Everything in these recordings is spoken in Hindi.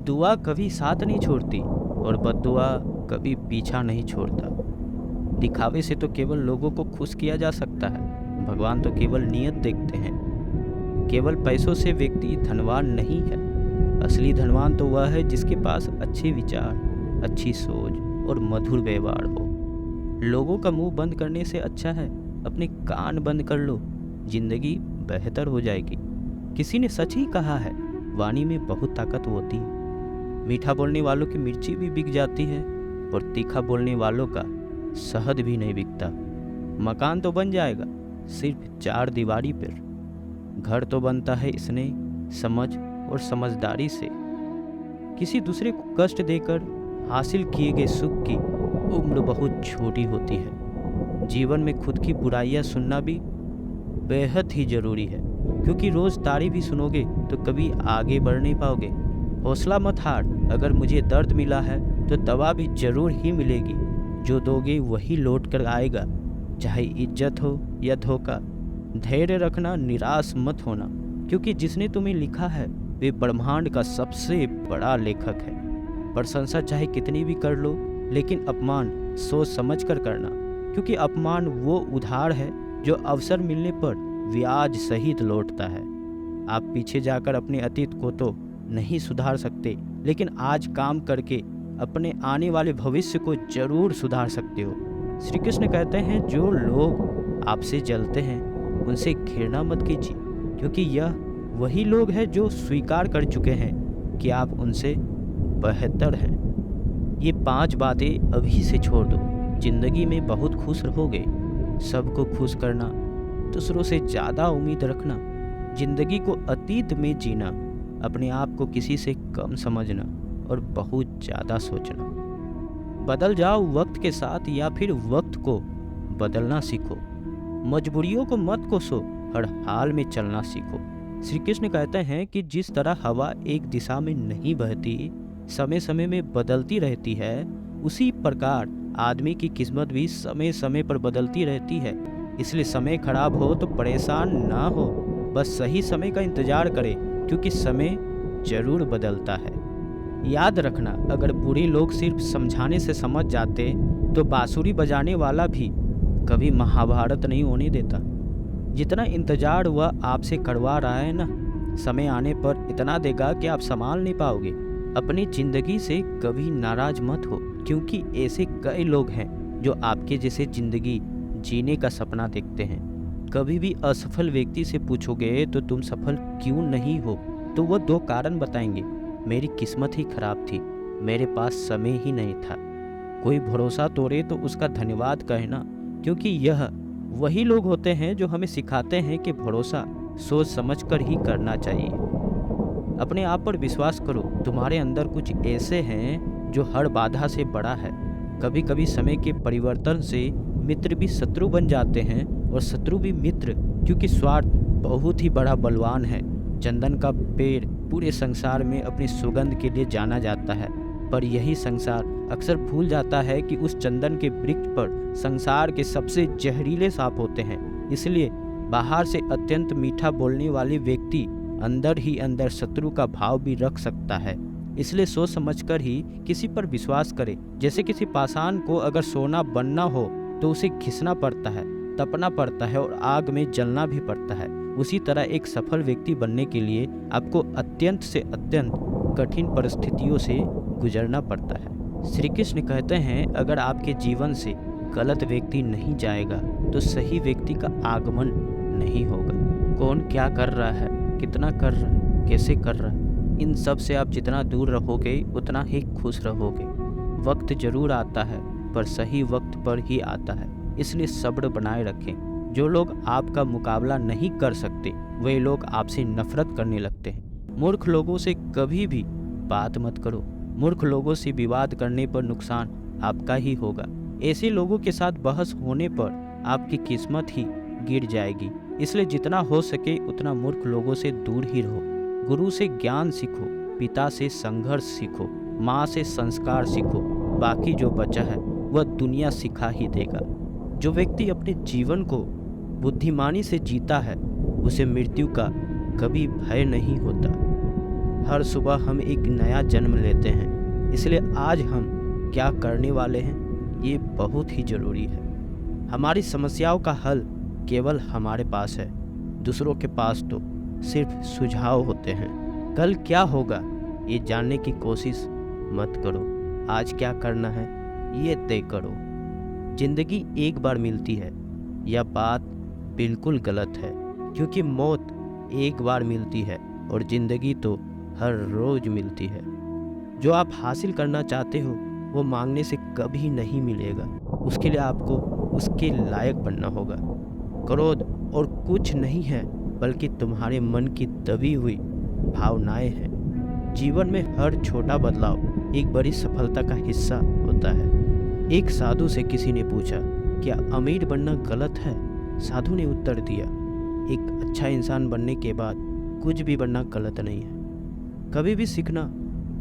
दुआ कभी साथ नहीं छोड़ती और बद्दुआ कभी पीछा नहीं छोड़ता। दिखावे से तो केवल लोगों को खुश किया जा सकता है, भगवान तो केवल नियत देखते हैं। केवल पैसों से व्यक्ति धनवान नहीं है। असली धनवान तो वह है जिसके पास अच्छे विचार, अच्छी सोच और मधुर व्यवहार हो। लोगों का मुंह बंद करने से अच्छा है अपने कान बंद कर लो, जिंदगी बेहतर हो जाएगी। किसी ने सच ही कहा है, वाणी में बहुत ताकत होती है। मीठा बोलने वालों की मिर्ची भी बिक जाती है और तीखा बोलने वालों का शहद भी नहीं बिकता। मकान तो बन जाएगा सिर्फ चार दीवारी पर, घर तो बनता है स्नेह, समझ और समझदारी से। किसी दूसरे को कष्ट देकर हासिल किए गए सुख की उम्र बहुत छोटी होती है। जीवन में खुद की बुराइयां सुनना भी बेहद ही जरूरी है, क्योंकि रोज तारीफ भी सुनोगे तो कभी आगे बढ़ नहीं पाओगे। हौसला मत हार, अगर मुझे दर्द मिला है तो दवा भी जरूर ही मिलेगी। जो दोगे वही लौट कर आएगा, चाहे इज्जत हो या धोखा। धैर्य रखना, निराश मत होना, क्योंकि जिसने तुम्हें लिखा है वे ब्रह्मांड का सबसे बड़ा लेखक है। प्रशंसा चाहे कितनी भी कर लो, लेकिन अपमान सोच समझ कर करना, क्योंकि अपमान वो उधार है जो अवसर मिलने पर ब्याज सहित लौटता है। आप पीछे जाकर अपने अतीत को तो नहीं सुधार सकते, लेकिन आज काम करके अपने आने वाले भविष्य को जरूर सुधार सकते हो। श्री कृष्ण कहते हैं, जो लोग आपसे जलते हैं उनसे घृणा मत कीजिए, क्योंकि यह वही लोग हैं जो स्वीकार कर चुके हैं कि आप उनसे बेहतर हैं। ये 5 बातें अभी से छोड़ दो, जिंदगी में बहुत खुश रहोगे। सबको खुश करना, दूसरों से ज़्यादा उम्मीद रखना, जिंदगी को अतीत में जीना, अपने आप को किसी से कम समझना और बहुत ज़्यादा सोचना। बदल जाओ वक्त के साथ या फिर वक्त को बदलना सीखो। मजबूरियों को मत कोसो, हर हाल में चलना सीखो। श्री कृष्ण कहते हैं कि जिस तरह हवा एक दिशा में नहीं बहती, समय समय में बदलती रहती है, उसी प्रकार आदमी की किस्मत भी समय समय पर बदलती रहती है। इसलिए समय खराब हो तो परेशान ना हो, बस सही समय का इंतजार करें, क्योंकि समय जरूर बदलता है। याद रखना, अगर बुरे लोग सिर्फ समझाने से समझ जाते तो बांसुरी बजाने वाला भी कभी महाभारत नहीं होने देता। जितना इंतजार वह आपसे करवा रहा है ना, समय आने पर इतना देगा कि आप संभाल नहीं पाओगे। अपनी जिंदगी से कभी नाराज मत हो, क्योंकि ऐसे कई लोग हैं जो आपके जैसे जिंदगी जीने का सपना देखते हैं। कभी भी असफल व्यक्ति से पूछोगे तो तुम सफल क्यों नहीं हो, तो वह 2 कारण बताएंगे, मेरी किस्मत ही खराब थी, मेरे पास समय ही नहीं था। कोई भरोसा तोड़े तो उसका धन्यवाद कहना, क्योंकि यह वही लोग होते हैं जो हमें सिखाते हैं कि भरोसा सोच समझ कर ही करना चाहिए। अपने आप पर विश्वास करो, तुम्हारे अंदर कुछ ऐसे हैं जो हर बाधा से बड़ा है। कभी कभी समय के परिवर्तन से मित्र भी शत्रु बन जाते हैं और शत्रु भी मित्र, क्योंकि स्वार्थ बहुत ही बड़ा बलवान है। चंदन का पेड़ पूरे संसार में अपनी सुगंध के लिए जाना जाता है, पर यही संसार अक्सर भूल जाता है कि उस चंदन के वृक्ष पर संसार के सबसे जहरीले सांप होते हैं। इसलिए बाहर से अत्यंत मीठा बोलने वाले व्यक्ति अंदर ही अंदर शत्रु का भाव भी रख सकता है। इसलिए सोच समझकर ही किसी पर विश्वास करें। जैसे किसी पाषाण को अगर सोना बनना हो तो उसे घिसना पड़ता है, तपना पड़ता है और आग में जलना भी पड़ता है। उसी तरह एक सफल व्यक्ति बनने के लिए आपको अत्यंत से अत्यंत कठिन परिस्थितियों से गुजरना पड़ता है। श्री कृष्ण कहते हैं, अगर आपके जीवन से गलत व्यक्ति नहीं जाएगा तो सही व्यक्ति का आगमन नहीं होगा। कौन क्या कर रहा है, कितना कर रहा है, कैसे कर रहा है, इन सब से आप जितना दूर रहोगे उतना ही खुश रहोगे। वक्त जरूर आता है, पर सही वक्त पर ही आता है, इसलिए सब्र बनाए रखें। जो लोग आपका मुकाबला नहीं कर सकते वे लोग आपसे नफरत करने लगते हैं। मूर्ख लोगों से कभी भी बात मत करो। मूर्ख लोगों से विवाद करने पर नुकसान आपका ही होगा। ऐसे लोगों के साथ बहस होने पर आपकी किस्मत ही गिर जाएगी। इसलिए जितना हो सके उतना मूर्ख लोगों से दूर ही रहो। गुरु से ज्ञान सीखो, पिता से संघर्ष सीखो, माँ से संस्कार सीखो। बाकी जो बचा है वह दुनिया सिखा ही देगा। जो व्यक्ति अपने जीवन को बुद्धिमानी से जीता है उसे मृत्यु का कभी भय नहीं होता। हर सुबह हम एक नया जन्म लेते हैं, इसलिए आज हम क्या करने वाले हैं ये बहुत ही ज़रूरी है। हमारी समस्याओं का हल केवल हमारे पास है, दूसरों के पास तो सिर्फ सुझाव होते हैं। कल क्या होगा ये जानने की कोशिश मत करो, आज क्या करना है ये तय करो। जिंदगी एक बार मिलती है, यह बात बिल्कुल गलत है, क्योंकि मौत एक बार मिलती है और ज़िंदगी तो हर रोज़ मिलती है। जो आप हासिल करना चाहते हो वो मांगने से कभी नहीं मिलेगा, उसके लिए आपको उसके लायक बनना होगा। क्रोध और कुछ नहीं है, बल्कि तुम्हारे मन की दबी हुई भावनाएं हैं। जीवन में हर छोटा बदलाव एक बड़ी सफलता का हिस्सा होता है। एक साधु से किसी ने पूछा, क्या अमीर बनना गलत है? साधु ने उत्तर दिया, एक अच्छा इंसान बनने के बाद कुछ भी बनना गलत नहीं है। कभी भी सीखना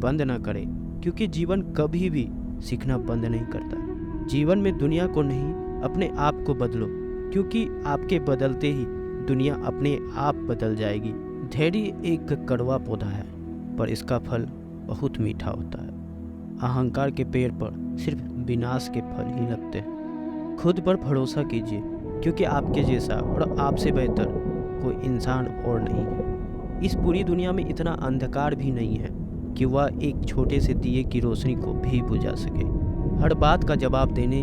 बंद ना करें, क्योंकि जीवन कभी भी सीखना बंद नहीं करता। जीवन में दुनिया को नहीं, अपने आप को बदलो, क्योंकि आपके बदलते ही दुनिया अपने आप बदल जाएगी। धैर्य एक कड़वा पौधा है, पर इसका फल बहुत मीठा होता है। अहंकार के पेड़ पर सिर्फ विनाश के फल ही लगते हैं। खुद पर भरोसा कीजिए, क्योंकि आपके जैसा और आपसे बेहतर कोई इंसान और नहीं है। इस पूरी दुनिया में इतना अंधकार भी नहीं है कि वह एक छोटे से दिए की रोशनी को भी बुझा सके। हर बात का जवाब देने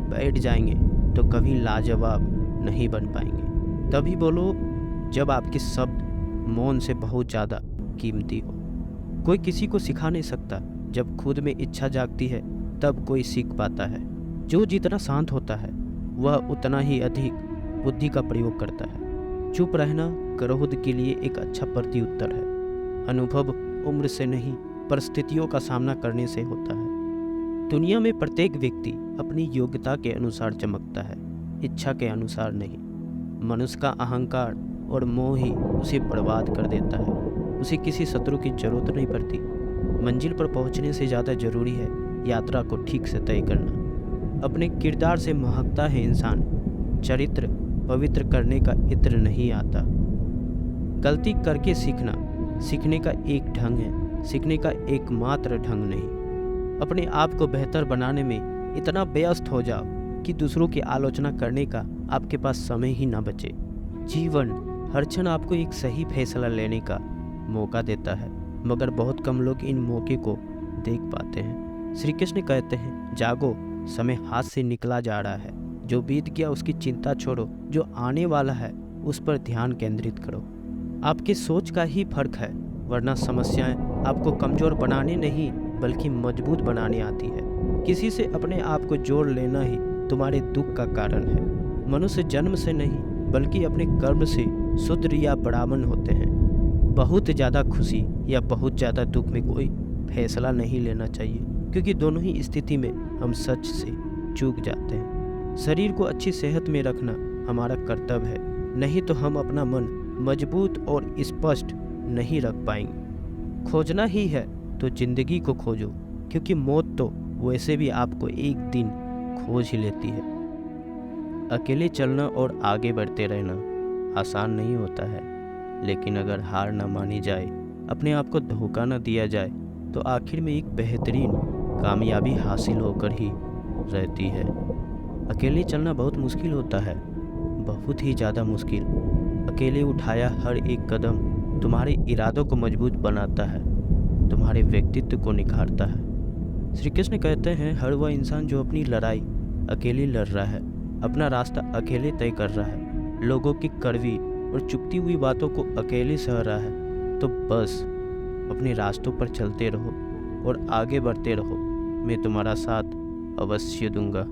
बैठ जाएंगे तो कभी लाजवाब नहीं बन पाएंगे। तभी बोलो जब आपके शब्द मौन से बहुत ज़्यादा कीमती हो। कोई किसी को सिखा नहीं सकता, जब खुद में इच्छा जागती है तब कोई सीख पाता है। जो जितना शांत होता है वह उतना ही अधिक बुद्धि का प्रयोग करता है। चुप रहना क्रोध के लिए एक अच्छा प्रत्युत्तर है। अनुभव उम्र से नहीं, परिस्थितियों का सामना करने से होता है। दुनिया में प्रत्येक व्यक्ति अपनी योग्यता के अनुसार चमकता है, इच्छा के अनुसार नहीं। मनुष्य का अहंकार और मोह ही उसे बर्बाद कर देता है। उसे किसी शत्रु की जरूरत नहीं पड़ती। मंजिल पर पहुंचने से ज़्यादा जरूरी है यात्रा को ठीक से तय करना। अपने किरदार से महकता है इंसान, चरित्र पवित्र करने का इत्र नहीं आता। गलती करके सीखना सीखने का एक ढंग है, सीखने का एकमात्र ढंग नहीं। अपने आप को बेहतर बनाने में इतना व्यस्त हो जाओ कि दूसरों की आलोचना करने का आपके पास समय ही ना बचे। जीवन हर क्षण आपको एक सही फैसला लेने का मौका देता है, मगर बहुत कम लोग इन मौके को देख पाते हैं। श्री कृष्ण कहते हैं, जागो, समय हाथ से निकला जा रहा है। जो बीत गया उसकी चिंता छोड़ो, जो आने वाला है उस पर ध्यान केंद्रित करो। आपकी सोच का ही फर्क है, वरना समस्याएं आपको कमज़ोर बनाने नहीं बल्कि मजबूत बनाने आती है। किसी से अपने आप को जोड़ लेना ही तुम्हारे दुख का कारण है। मनुष्य जन्म से नहीं बल्कि अपने कर्म से शूद्र या ब्राह्मण होते हैं। बहुत ज़्यादा खुशी या बहुत ज़्यादा दुख में कोई फैसला नहीं लेना चाहिए, क्योंकि दोनों ही स्थिति में हम सच से चूक जाते हैं। शरीर को अच्छी सेहत में रखना हमारा कर्तव्य है, नहीं तो हम अपना मन मजबूत और स्पष्ट नहीं रख पाएंगे। खोजना ही है तो जिंदगी को खोजो, क्योंकि मौत तो वैसे भी आपको एक दिन खोज ही लेती है। अकेले चलना और आगे बढ़ते रहना आसान नहीं होता है, लेकिन अगर हार न मानी जाए, अपने आप को धोखा न दिया जाए, तो आखिर में एक बेहतरीन कामयाबी हासिल होकर ही रहती है। अकेले चलना बहुत मुश्किल होता है, बहुत ही ज़्यादा मुश्किल। अकेले उठाया हर एक कदम तुम्हारे इरादों को मजबूत बनाता है, तुम्हारे व्यक्तित्व को निखारता है। श्री कृष्ण कहते हैं, हर वह इंसान जो अपनी लड़ाई अकेले लड़ रहा है, अपना रास्ता अकेले तय कर रहा है, लोगों की कड़वी और चुभती हुई बातों को अकेले सह रहा है, तो बस अपने रास्तों पर चलते रहो और आगे बढ़ते रहो। मैं तुम्हारा साथ अवश्य दूंगा।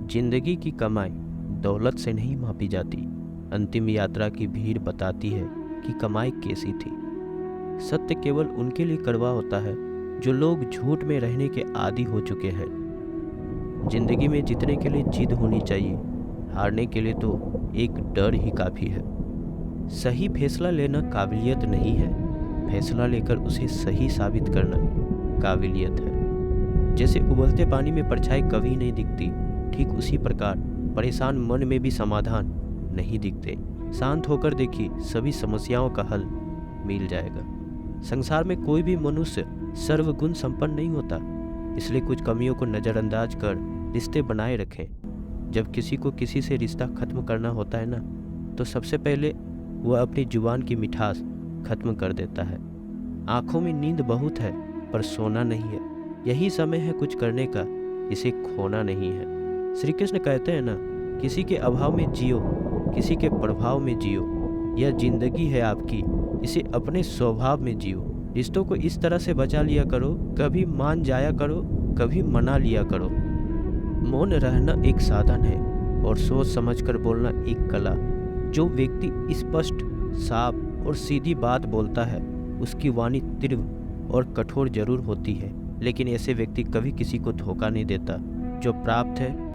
जिंदगी की कमाई दौलत से नहीं मापी जाती। अंतिम यात्रा की भीड़ बताती है कि कमाई कैसी थी। सत्य केवल उनके लिए कड़वा होता है जो लोग झूठ में रहने के आदी हो चुके हैं। जिंदगी में जीतने के लिए जिद होनी चाहिए, हारने के लिए तो एक डर ही काफ़ी है। सही फैसला लेना काबिलियत नहीं है, फैसला लेकर उसे सही साबित करना काबिलियत है। जैसे उबलते पानी में परछाई कभी नहीं दिखती, ठीक उसी प्रकार परेशान मन में भी समाधान नहीं दिखते। शांत होकर देखिए, सभी समस्याओं का हल मिल जाएगा। संसार में कोई भी मनुष्य सर्वगुण संपन्न नहीं होता, इसलिए कुछ कमियों को नज़रअंदाज कर रिश्ते बनाए रखें। जब किसी को किसी से रिश्ता खत्म करना होता है ना, तो सबसे पहले वह अपनी जुबान की मिठास खत्म कर देता है। आंखों में नींद बहुत है पर सोना नहीं है। यही समय है कुछ करने का, इसे खोना नहीं है। श्री कृष्ण कहते हैं ना, किसी के अभाव में जियो, किसी के प्रभाव में जियो। यह जिंदगी है आपकी, इसे अपने स्वभाव में जियो। रिश्तों को इस तरह से बचा लिया करो, कभी मान जाया करो, कभी मना लिया करो। मौन रहना एक साधन है और सोच समझकर बोलना एक कला। जो व्यक्ति स्पष्ट, साफ और सीधी बात बोलता है, उसकी वाणी तीव्र और कठोर जरूर होती है, लेकिन ऐसे व्यक्ति कभी किसी को धोखा नहीं देता। जो प्राप्त है